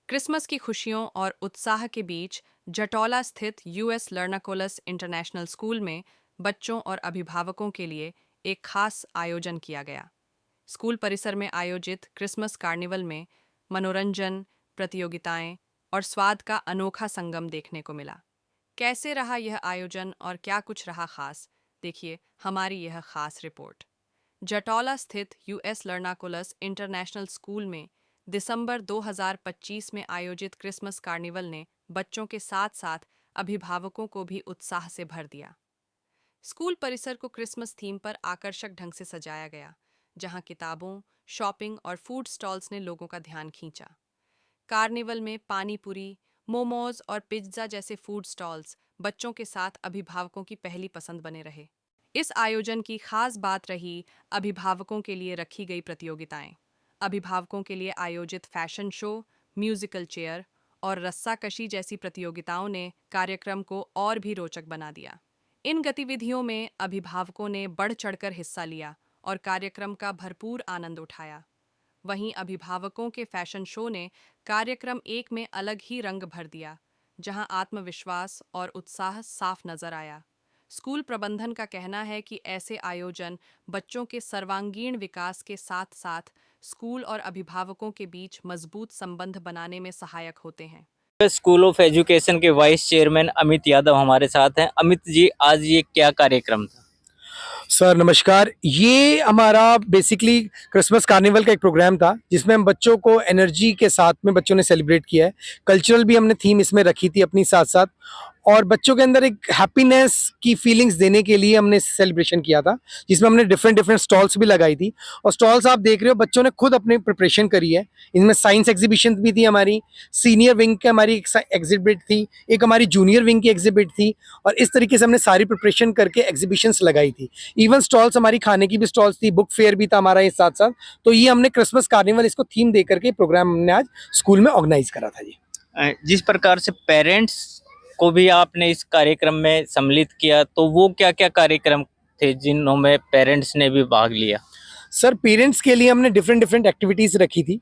Christmas की खुशियों और उत्साह के बीच जटौला स्थित यूएस लर्नाकोलस इंटरनेशनल स्कूल में बच्चों और अभिभावकों के लिए एक खास आयोजन किया गया। स्कूल परिसर में आयोजित क्रिसमस कार्निवल में मनोरंजन, प्रतियोगिताएं और स्वाद का अनोखा संगम देखने को मिला। कैसे रहा यह आयोजन और क्या कुछ रहा खास, देखिए हमारी यह खास रिपोर्ट। जटौला स्थित यूएस लर्नाकोलस इंटरनेशनल स्कूल में दिसंबर 2025 में आयोजित क्रिसमस कार्निवल ने बच्चों के साथ साथ अभिभावकों को भी उत्साह से भर दिया। स्कूल परिसर को क्रिसमस थीम पर आकर्षक ढंग से सजाया गया, जहां किताबों, शॉपिंग और फूड स्टॉल्स ने लोगों का ध्यान खींचा। कार्निवल में पानी पूरी, मोमोज और पिज्जा जैसे फूड स्टॉल्स बच्चों के साथ अभिभावकों की पहली पसंद बने रहे। इस आयोजन की खास बात रही अभिभावकों के लिए रखी गई प्रतियोगिताएं। अभिभावकों के लिए आयोजित फैशन शो, म्यूजिकल चेयर और रस्साकशी जैसी प्रतियोगिताओं ने कार्यक्रम को और भी रोचक बना दिया। इन गतिविधियों में अभिभावकों ने बढ़ चढ़कर हिस्सा लिया और कार्यक्रम का भरपूर आनंद उठाया। वहीं अभिभावकों के फैशन शो ने कार्यक्रम एक में अलग ही रंग भर दिया, जहां आत्मविश्वास और उत्साह साफ नजर आया। स्कूल प्रबंधन का कहना है कि ऐसे आयोजन बच्चों के सर्वांगीण विकास के साथ साथ स्कूल और अभिभावकों के बीच मजबूत संबंध बनाने में सहायक होते हैं। स्कूल ऑफ एजुकेशन के वाइस चेयरमैन अमित यादव हमारे साथ हैं। अमित जी, आज ये क्या कार्यक्रम था? सर नमस्कार। ये हमारा बेसिकली क्रिसमस कार्निवल का एक प्रोग्राम था जिसमें हम बच्चों को एनर्जी के साथ में बच्चों ने सेलिब्रेट किया है। कल्चरल भी हमने थीम इसमें रखी थी अपनी साथ साथ, और बच्चों के अंदर एक हैप्पीनेस की फीलिंग्स देने के लिए हमने सेलिब्रेशन किया था, जिसमें हमने डिफरेंट डिफरेंट स्टॉल्स भी लगाई थी। और स्टॉल्स आप देख रहे हो, बच्चों ने खुद अपनी प्रिपरेशन करी है। इनमें साइंस एग्जीबिशन भी थी, हमारी सीनियर विंग की हमारी एग्जिबिट थी, एक हमारी जूनियर विंग की एग्जिबिट थी, और इस तरीके से हमने सारी प्रिपरेशन करके एग्जीबिशंस लगाई थी। इवन स्टॉल्स हमारी खाने की भी स्टॉल्स थी, बुक फेयर भी था हमारा इस साथ साथ। तो ये हमने क्रिसमस कार्निवल इसको थीम दे करके प्रोग्राम हमने आज स्कूल में ऑर्गेनाइज करा था जी। जिस प्रकार से पेरेंट्स को भी आपने इस कार्यक्रम में सम्मिलित किया, तो वो क्या-क्या कार्यक्रम थे जिनमें पेरेंट्स ने भी भाग लिया? सर पेरेंट्स के लिए हमने डिफरेंट डिफरेंट एक्टिविटीज रखी थी।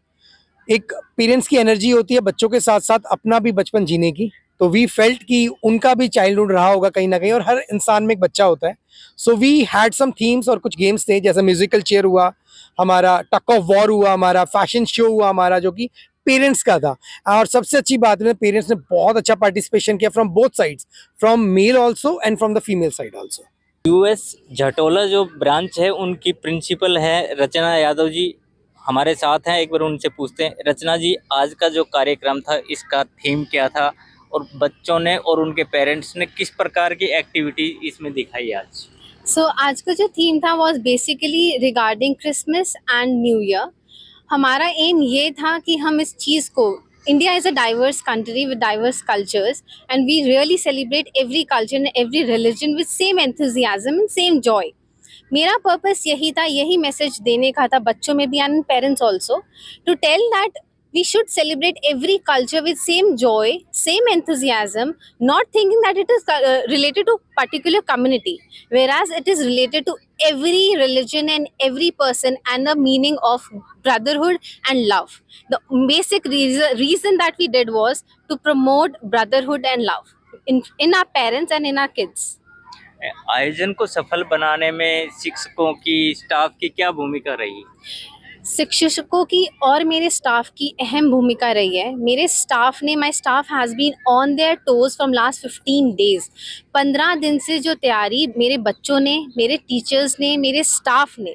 एक पेरेंट्स की एनर्जी होती है बच्चों के साथ साथ अपना भी बचपन जीने की, तो वी फेल्ट कि उनका भी चाइल्डहुड रहा होगा कहीं ना कहीं, और हर इंसान में एक बच्चा होता है। So we had some themes और कुछ गेम्स थे, जैसे म्यूजिकल चेयर हुआ हमारा, टक ऑफ वॉर हुआ हमारा, फैशन शो हुआ हमारा, जो कि पेरेंट्स का था। और सबसे अच्छी बात है, पेरेंट्स ने बहुत अच्छा पार्टिसिपेशन किया from both sides, from male also and from the female side also. US Jataula जो ब्रांच है, उनकी प्रिंसिपल है रचना यादव जी हमारे साथ हैं। एक बार उनसे पूछते हैं। रचना जी, आज का जो कार्यक्रम था, इसका थीम क्या था और बच्चों ने और उनके पेरेंट्स ने किस प्रकार की एक्टिविटी इसमें दिखाई आज? आज का जो थीम था was basically regarding Christmas and New Year. हमारा एम ये था कि हम इस चीज़ को, India is a diverse country with diverse cultures and we really celebrate every culture and every religion with same enthusiasm and same joy. मेरा purpose यही था, यही मैसेज देने का था बच्चों में भी and parents also, to tell that we should celebrate every culture with same joy, same enthusiasm, not thinking that it is related to particular community, whereas it is related to every religion and every person, and the meaning of brotherhood and love. The basic reason that we did was to promote brotherhood and love in our parents and in our kids. आयोजन को सफल बनाने में शिक्षकों की, staff की क्या भूमिका रही? शिक्षकों की और मेरे स्टाफ की अहम भूमिका रही है। मेरे स्टाफ ने, my staff has been on their toes from last 15 days. 15 दिन से जो तैयारी मेरे बच्चों ने, मेरे टीचर्स ने, मेरे स्टाफ ने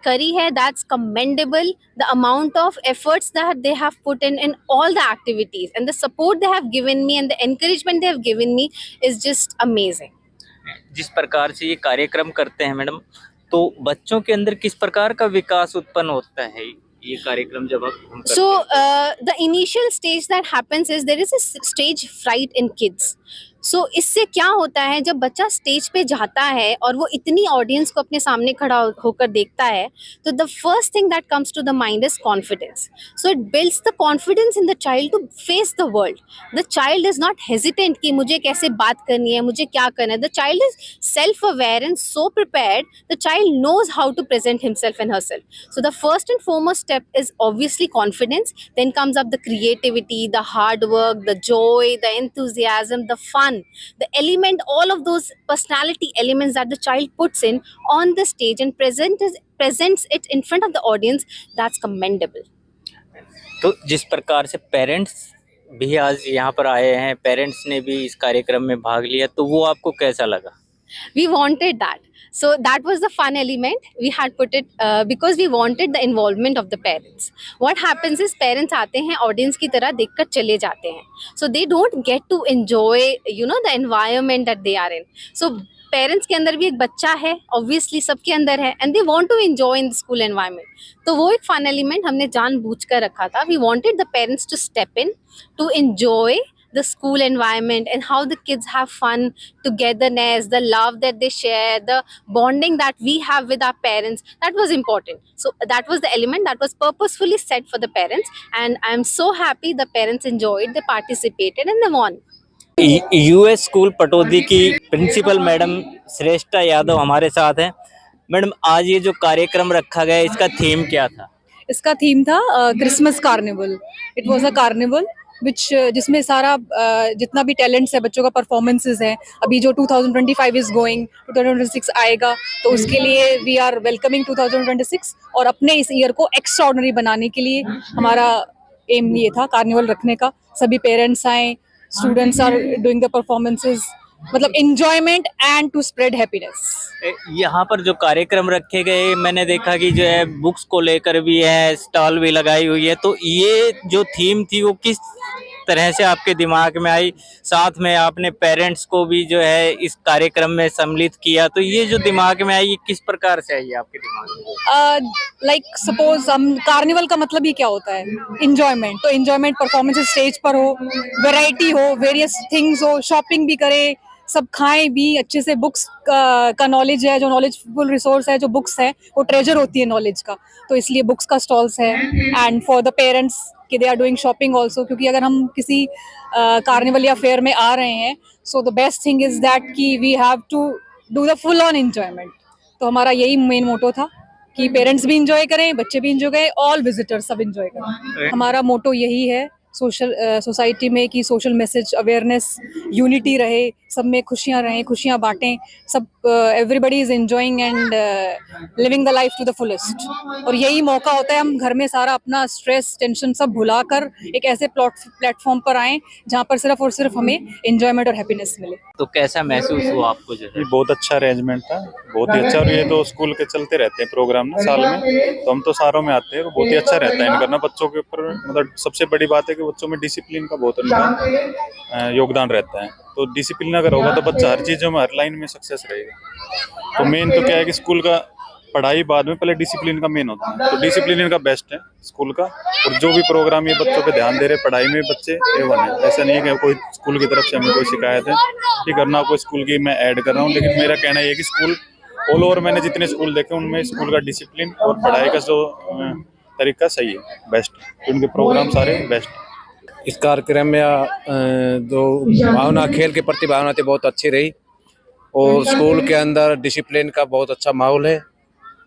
करी है, that's commendable. The amount of efforts that they have put in all the activities and the support they have given me and the encouragement they have given me is just amazing. जिस प्रकार से ये कार्यक्रम करते हैं madam, तो बच्चों के अंदर किस प्रकार का विकास उत्पन्न होता है ये कार्यक्रम जब हम करते हैं? The initial stage that happens is there is a stage fright in kids. सो इससे क्या होता है, जब बच्चा स्टेज पे जाता है और वो इतनी ऑडियंस को अपने सामने खड़ा होकर देखता है, तो the first thing that comes to the mind is confidence. So it builds the confidence in the child to face the world. The child is not hesitant कि मुझे कैसे बात करनी है, मुझे क्या करना है. The child is self aware and so prepared. The child knows how to present himself and herself. So the first and foremost step is obviously confidence. Then comes up the creativity, the hard work, the joy, the enthusiasm, the fun, the element, all of those personality elements that the child puts in on the stage and presents it in front of the audience. That's commendable. तो जिस प्रकार से parents भी आज यहाँ पर आए हैं, पेरेंट्स ने भी इस कार्यक्रम में भाग लिया, तो वो आपको कैसा लगा? We wanted that. So that was the fun element. We had put it because we wanted the involvement of the parents. What happens is parents आते हैं audience की तरह देखकर चले जाते हैं. So they don't get to enjoy, the environment that they are in. So parents के अंदर भी एक बच्चा है, obviously सबके अंदर है, and they want to enjoy in the school environment. तो वो एक fun element हमने जानबूझकर रखा था. We wanted the parents to step in to enjoy the school environment and how the kids have fun, togetherness, the love that they share, the bonding that we have with our parents. That was important. So that was the element that was purposefully set for the parents, and I'm so happy the parents enjoyed, they participated and they won. US school Pataudi की principal madam श्रेष्ठा यादव हमारे साथ हैं। Madam, आज ये जो कार्यक्रम रखा गया है, इसका थीम क्या था? इसका थीम था Christmas carnival. It was a carnival जिसमें सारा जितना भी टैलेंट्स है, बच्चों का परफॉर्मेंसेस है. अभी जो 2025 इज गोइंग, 2026 आएगा, तो उसके लिए वी आर वेलकमिंग 2026 और अपने इस ईयर को एक्स्ट्राऑर्डिनरी बनाने के लिए हमारा एम ये था कार्निवल रखने का. सभी पेरेंट्स आए, students are doing the performances, मतलब enjoyment and to spread happiness. यहाँ पर जो कार्यक्रम रखे गए, मैंने देखा कि जो है बुक्स को लेकर भी है, स्टॉल भी लगाई हुई है, तो ये जो थीम थी वो किस तरह से आपके दिमाग में आई? साथ में आपने पेरेंट्स को भी जो है इस कार्यक्रम में सम्मिलित किया, तो ये जो दिमाग में आई, ये किस प्रकार से आई आपके दिमाग में? लाइक सपोज हम कार्निवल का मतलब ही क्या होता है? इंजॉयमेंट. तो इंजॉयमेंट परफॉर्मेंस स्टेज पर हो, वैरायटी हो, वेरियस थिंग्स हो, शॉपिंग भी करें, सब खाएं भी अच्छे से. बुक्स का नॉलेज है, जो नॉलेजफुल रिसोर्स है, जो बुक्स है वो ट्रेजर होती है नॉलेज का, तो इसलिए बुक्स का स्टॉल्स है. एंड फॉर द पेरेंट्स कि they are doing shopping also, क्योंकि अगर हम किसी कार्निवल या फेयर में आ रहे हैं, so the best thing is that कि we have to do the full on enjoyment. तो हमारा यही मेन मोटो था कि पेरेंट्स भी इंजॉय करें, बच्चे भी इंजॉय करें, ऑल विजिटर्स सब इंजॉय करें. हमारा मोटो यही है सोसाइटी में कि सोशल मैसेज, अवेयरनेस, यूनिटी रहे, सब में खुशियाँ रहें, खुशियाँ बांटें, सब everybody is enjoying and living the life to the fullest. और यही मौका होता है हम घर में सारा अपना स्ट्रेस, टेंशन सब भुलाकर एक ऐसे प्लेटफॉर्म पर आएं जहाँ पर सिर्फ और सिर्फ हमें एंजॉयमेंट और हैप्पीनेस मिले. तो कैसा महसूस हुआ आपको? जो है बहुत अच्छा अरेंजमेंट था, बहुत ही अच्छा. और ये तो स्कूल के चलते रहते हैं प्रोग्राम ना साल में, तो हम तो सारों में आते हैं, बहुत ही अच्छा रहता है इनका ना. बच्चों के ऊपर मतलब सबसे बड़ी बात है कि बच्चों में डिसिप्लिन का बहुत उनका योगदान रहता है. तो डिसिप्लिन अगर होगा तो बच्चा हर चीज़ों में, हर लाइन में सक्सेस रहेगा. तो मेन तो क्या है कि स्कूल का पढ़ाई बाद में, पहले डिसिप्लिन का मेन होता है. तो डिसिप्लिन इनका बेस्ट है स्कूल का. और जो भी प्रोग्राम ये बच्चों पे ध्यान दे रहे, पढ़ाई में बच्चे A1 है. ऐसा नहीं है कि कोई स्कूल की तरफ से हमें कोई शिकायत है कि करना कोई स्कूल की मैं ऐड कर रहा हूँ. लेकिन मेरा कहना ये है कि स्कूल ऑल ओवर मैंने जितने स्कूल देखे उनमें स्कूल का डिसिप्लिन और पढ़ाई का जो तरीका सही है, बेस्ट. उनके प्रोग्राम सारे बेस्ट. इस कार्यक्रम में जो भावना, खेल के प्रति भावना थी, बहुत अच्छी रही. और स्कूल के अंदर डिसिप्लिन का बहुत अच्छा माहौल है.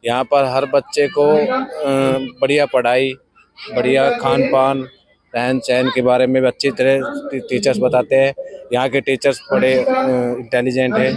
यहाँ पर हर बच्चे को बढ़िया पढ़ाई, बढ़िया खान पान, रहन सहन के बारे में अच्छी तरह टीचर्स बताते हैं. यहाँ के टीचर्स बड़े इंटेलिजेंट हैं.